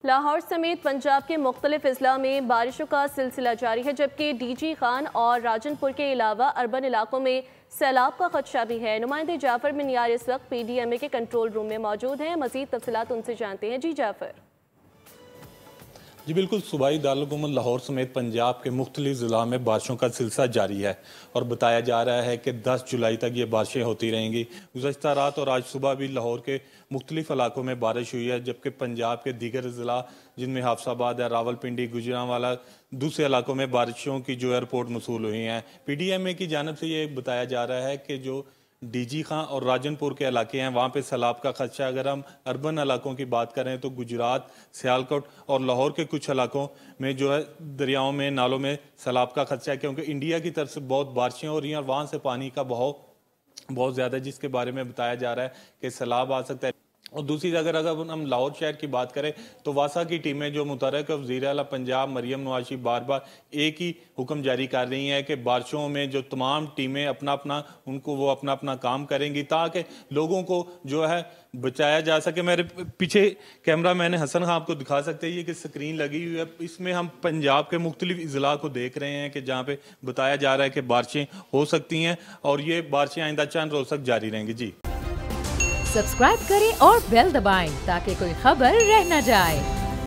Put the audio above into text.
लाहौर समेत पंजाब के मुख्तलिफ अजला में बारिशों का सिलसिला जारी है, जबकि डीजी खान और राजनपुर के अलावा अर्बन इलाकों में सैलाब का खदशा भी है। नुमाइंदे जाफर मिनियार इस वक्त PDMA के कंट्रोल रूम में मौजूद हैं। मजीद तफसीलात उनसे जानते हैं। जी जाफर। जी बिल्कुल, सूबाई दारुल लाहौर समेत पंजाब के मुख्तलिफ ज़िला में बारिशों का सिलसिला जारी है और बताया जा रहा है कि 10 जुलाई तक ये बारिशें होती रहेंगी। गुज़श्ता रात और आज सुबह भी लाहौर के मुख्तलिफ इलाकों में बारिश हुई है, जबकि पंजाब के दीगर ज़िला जिनमें हाफसाबाद है, रावलपिंडी, गुजरांवाला, दूसरे इलाकों में बारिशों की जो है रिपोर्ट मसूल हुई हैं। PDMA की जानिब से ये बताया जा रहा है कि जो डीजी खां और राजनपुर के इलाके हैं वहाँ पे सैलाब का खदशा। अगर हम अर्बन इलाकों की बात करें तो गुजरात, सियालकोट और लाहौर के कुछ इलाकों में जो है दरियाओं में, नालों में सैलाब का खदशा है, क्योंकि इंडिया की तरफ से बहुत बारिशें हो रही हैं और वहाँ से पानी का बहाव बहुत ज़्यादा है, जिसके बारे में बताया जा रहा है कि सैलाब आ सकता है। और दूसरी अगर हम लाहौर शहर की बात करें तो वासा की टीमें जो मुतहर्रिक वज़ीर आला पंजाब मरियम नवाज़ बार बार एक ही हुक्म जारी कर रही हैं कि बारिशों में जो तमाम टीमें अपना अपना काम करेंगी ताकि लोगों को जो है बचाया जा सके। मेरे पीछे कैमरा मैन हसन खां आपको दिखा सकते हैं, ये कि स्क्रीन लगी हुई है, इसमें हम पंजाब के मुख्तलिफ इज़ला को देख रहे हैं कि जहाँ पे बताया जा रहा है कि बारिशें हो सकती हैं और ये बारिशें आइंदा चंद रोज़ तक जारी रहेंगी। जी सब्सक्राइब करें और बेल दबाएं ताकि कोई खबर रह न जाए।